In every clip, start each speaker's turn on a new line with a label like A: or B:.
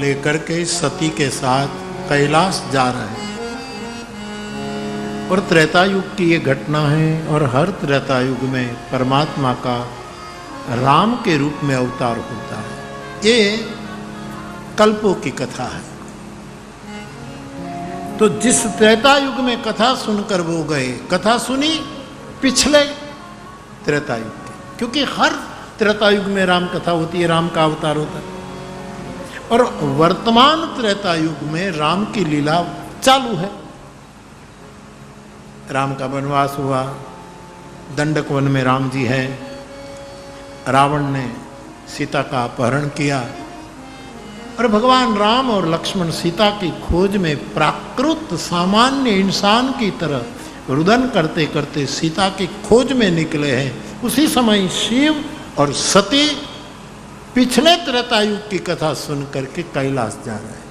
A: लेकर के सती के साथ कैलाश जा रहे हैं। और त्रेता युग की ये घटना है और हर त्रेता युग में परमात्मा का राम के रूप में अवतार होता है। ये कल्पों की कथा है। तो जिस त्रेता युग में कथा सुनकर वो गए, कथा सुनी पिछले त्रेता युग की, क्योंकि हर त्रेता युग में राम कथा होती है, राम का अवतार होता है। और वर्तमान त्रेता युग में राम की लीला चालू है। राम का वनवास हुआ, दंडक वन में राम जी हैं, रावण ने सीता का अपहरण किया और भगवान राम और लक्ष्मण सीता की खोज में प्राकृत सामान्य इंसान की तरह रुदन करते करते सीता की खोज में निकले हैं। उसी समय शिव और सती पिछले त्रेतायुग की कथा सुन करके कैलाश जा रहे हैं।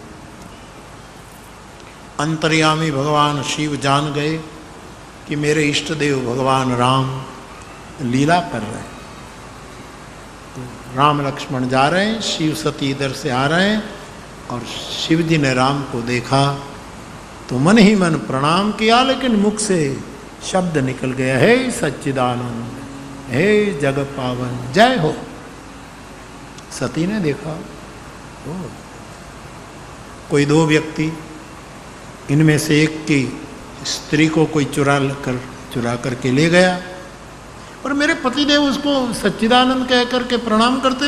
A: अंतर्यामी भगवान शिव जान गए कि मेरे इष्ट देव भगवान राम लीला कर रहे हैं। तो राम लक्ष्मण जा रहे हैं, शिव सती इधर से आ रहे हैं और शिव जी ने राम को देखा तो मन ही मन प्रणाम किया, लेकिन मुख से शब्द निकल गया, हे सच्चिदानंद, हे जग पावन, जय हो। सती ने देखा कोई दो व्यक्ति, इनमें से एक की स्त्री को कोई चुरा करके ले गया और मेरे पतिदेव उसको सच्चिदानंद कह करके प्रणाम करते।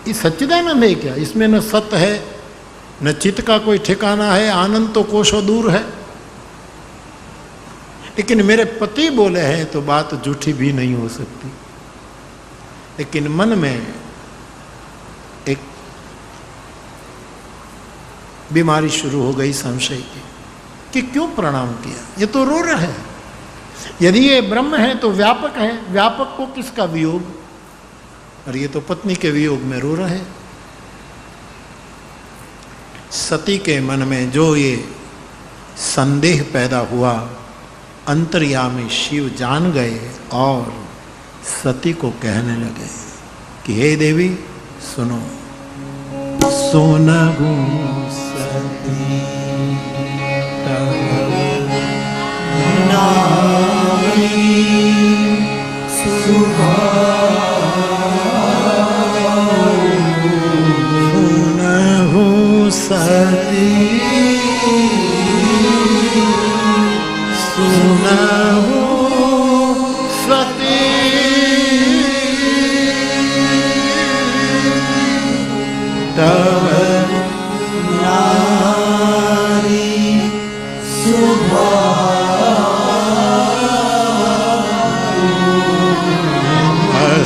A: ये सच्चिदानंद है क्या? इसमें न सत्य है न चित्त का कोई ठिकाना है, आनंद तो कोसों दूर है। लेकिन मेरे पति बोले हैं तो बात झूठी भी नहीं हो सकती। लेकिन मन में एक बीमारी शुरू हो गई संशय की कि क्यों प्रणाम किया, ये तो रो रहे हैं। यदि ये ब्रह्म है तो व्यापक है, व्यापक को किसका वियोग, और ये तो पत्नी के वियोग में रो रहे। सती के मन में जो ये संदेह पैदा हुआ, अंतर्यामी शिव जान गए और सती को कहने लगे कि हे देवी सुनो, सुनहु सती सुनहु सती सुनहु सती तव नारी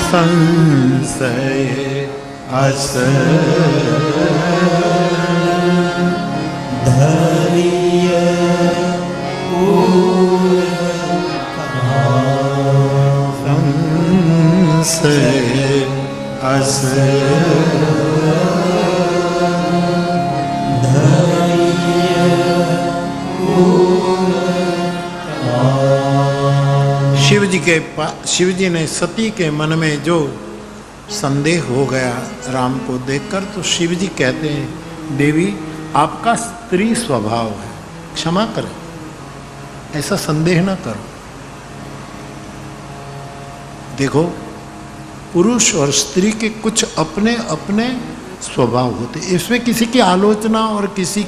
A: संशय अस धरिय संशय अस शिव जी ने सती के मन में जो संदेह हो गया राम को देखकर, तो शिव जी कहते हैं देवी आपका स्त्री स्वभाव है, क्षमा करें, ऐसा संदेह ना करो। देखो पुरुष और स्त्री के कुछ अपने अपने स्वभाव होते, इसमें किसी की आलोचना और किसी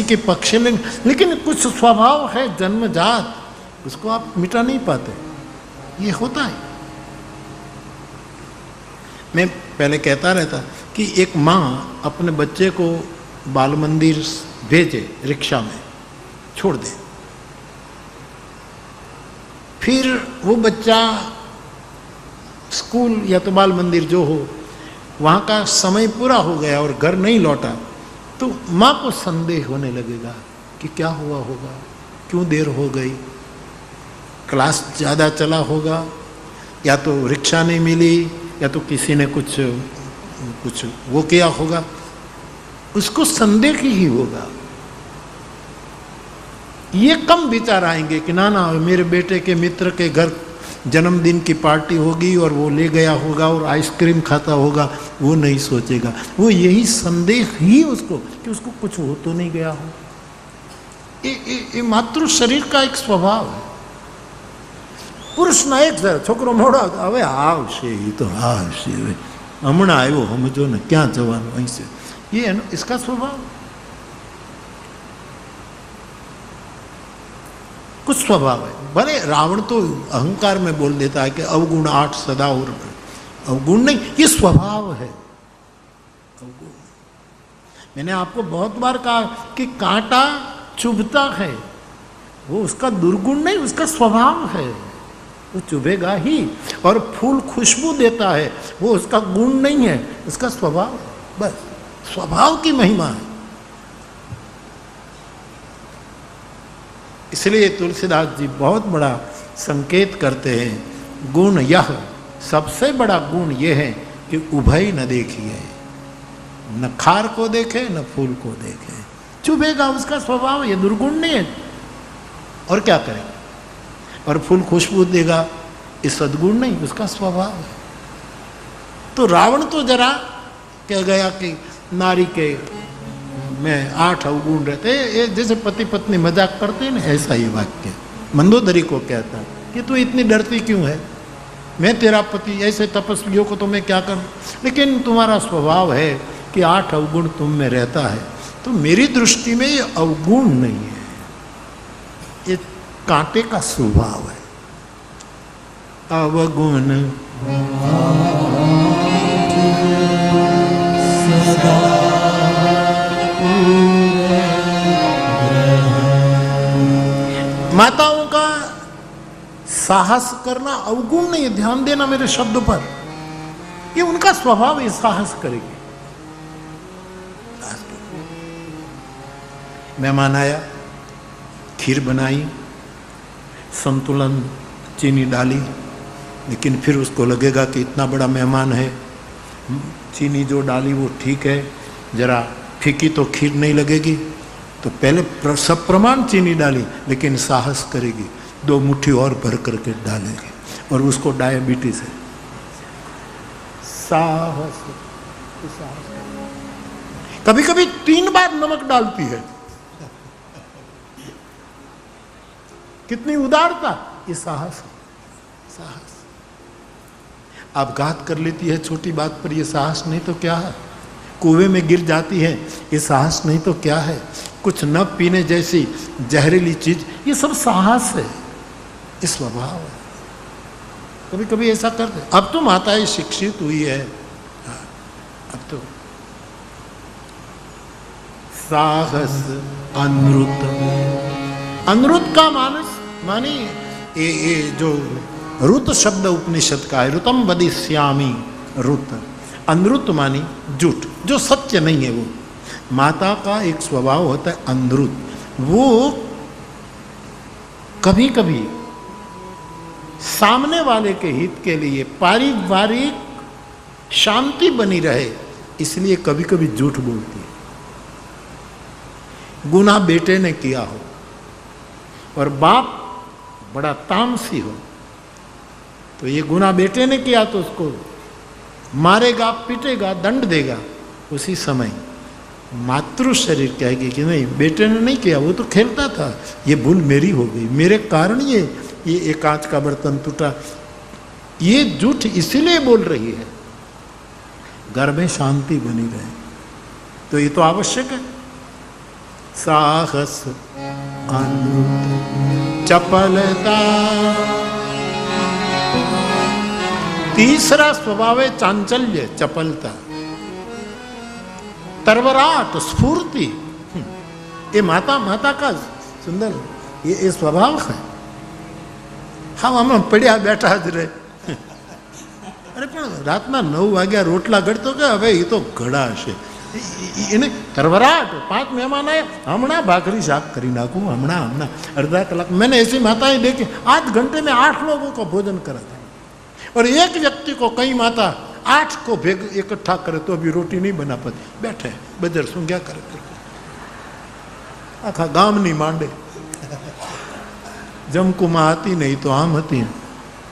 A: के पक्ष, लेकिन कुछ स्वभाव है जन्मजात, उसको आप मिटा नहीं पाते, ये होता है। मैं पहले कहता रहता कि एक माँ अपने बच्चे को बाल मंदिर भेजे, रिक्शा में छोड़ दे, फिर वो बच्चा स्कूल या तो बाल मंदिर जो हो वहाँ का समय पूरा हो गया और घर नहीं लौटा, तो माँ को संदेह होने लगेगा कि क्या हुआ होगा, क्यों देर हो गई, क्लास ज़्यादा चला होगा, या तो रिक्शा नहीं मिली, या तो किसी ने कुछ वो किया होगा, उसको संदेह ही होगा। ये कम विचार आएंगे कि ना मेरे बेटे के मित्र के घर जन्मदिन की पार्टी होगी और वो ले गया होगा और आइसक्रीम खाता होगा, वो नहीं सोचेगा। वो यही संदेह ही उसको कि उसको कुछ हो तो नहीं गया हो। ये मातृ शरीर का एक स्वभाव है। पुरुषना एक छोकरो मोड़ो हवे आवशे, ये तो आवशे, हमणा आयो समझो ने क्या जवानो અહીં से, ये इसका स्वभाव। कुछ स्वभाव है। भले रावण तो अहंकार में बोल देता है कि अवगुण 8 सदा, और अवगुण नहीं, ये स्वभाव है। अवगुण। मैंने आपको बहुत बार कहा कि कांटा चुभता है, वो उसका दुर्गुण नहीं, उसका स्वभाव है, वो चुभेगा ही। और फूल खुशबू देता है, वो उसका गुण नहीं है, उसका स्वभाव है। बस स्वभाव की महिमा है। इसलिए तुलसीदास जी बहुत बड़ा संकेत करते हैं, गुण यह, सबसे बड़ा गुण यह है कि उभय न देखिए, न खार को देखे न फूल को देखे। चुभेगा, उसका स्वभाव, ये दुर्गुण नहीं है। और क्या करेगा? और फूल खुशबू देगा, ये सद्गुण नहीं, उसका स्वभाव है। तो रावण तो जरा कह गया कि नारी के में 8 अवगुण रहते, ये जैसे पति पत्नी मजाक करते हैं ना, ऐसा ही वाक्य मंदोदरी को कहता कि तू इतनी डरती क्यों है, मैं तेरा पति, ऐसे तपस्वियों को तो मैं क्या करूं, लेकिन तुम्हारा स्वभाव है कि 8 अवगुण तुम में रहता है, तो मेरी दृष्टि में ये अवगुण नहीं है, ये कांटे का स्वभाव है। अवगुण माताओं का साहस करना अवगुण नहीं है, ध्यान देना मेरे शब्द पर, ये उनका स्वभाव है, साहस करेगी। मेहमान आया, खीर बनाई, संतुलन चीनी डाली, लेकिन फिर उसको लगेगा कि इतना बड़ा मेहमान है, चीनी जो डाली वो ठीक है, जरा फीकी तो खीर नहीं लगेगी, तो पहले सब प्रमाण चीनी डाली, लेकिन साहस करेगी, 2 मुट्ठी और भर करके डालेगी, और उसको डायबिटीज है। साहस, कभी कभी 3 बार नमक डालती है, कितनी उदारता, ये साहस। साहस अपघात कर लेती है छोटी बात पर, ये साहस नहीं तो क्या है। कुएं में गिर जाती है, ये साहस नहीं तो क्या है। कुछ न पीने जैसी जहरीली चीज, ये सब साहस है, ये स्वभाव है। कभी कभी ऐसा करते। अब तो माताएं शिक्षित हुई है, अब तो साहस अनृत। अनृत का माने ये जो रुत शब्द उपनिषद का है, रुतम वदिष्यामि, रुत। अनृत मानी झूठ, जो सत्य नहीं है। वो माता का एक स्वभाव होता है अनृत, वो कभी कभी सामने वाले के हित के लिए, पारिवारिक शांति बनी रहे, इसलिए कभी कभी झूठ बोलती है। गुनाह बेटे ने किया हो और बाप बड़ा तामसी हो, तो ये गुनाह बेटे ने किया तो उसको मारेगा, पीटेगा, दंड देगा। उसी समय मातृ शरीर कहेगी कि नहीं, बेटे ने नहीं किया, वो तो खेलता था, ये भूल मेरी हो गई, मेरे कारण ये कांच का बर्तन टूटा। ये झूठ इसीलिए बोल रही है, घर में शांति बनी रहे, तो ये तो आवश्यक है। साहस अनृत चपलता। तीसरा स्वभाव है चांचल्य, चपलता, तरवराट, स्फूर्ति। ये माता का सुंदर ये स्वभाव है। हम पड़िया बैठा ज रहे, अरे पण रातना 9 वाग्या रोटला घड़तो के हवे ये तो घड़ा हशे, એને तरवराट। 5 मेहमान आए, हमणा भाखरी शाक करी नाखू, हमणा अर्धा कलाक। मैंने ऐसी माताएं देखी, आध घंटे में 8 लोगों को भोजन करा था, और एक व्यक्ति को कई माता 8 को भेग इकट्ठा करे तो अभी रोटी नहीं बना पाती, बैठे बजर सूंघ्या करे, आखा गाम नहीं मांडे। जमकुमा हती नहीं तो आम हती,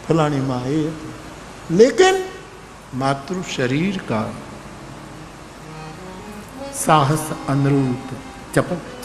A: फलानी माँ ये, लेकिन मातृ शरीर का साहस अनुरूप चपल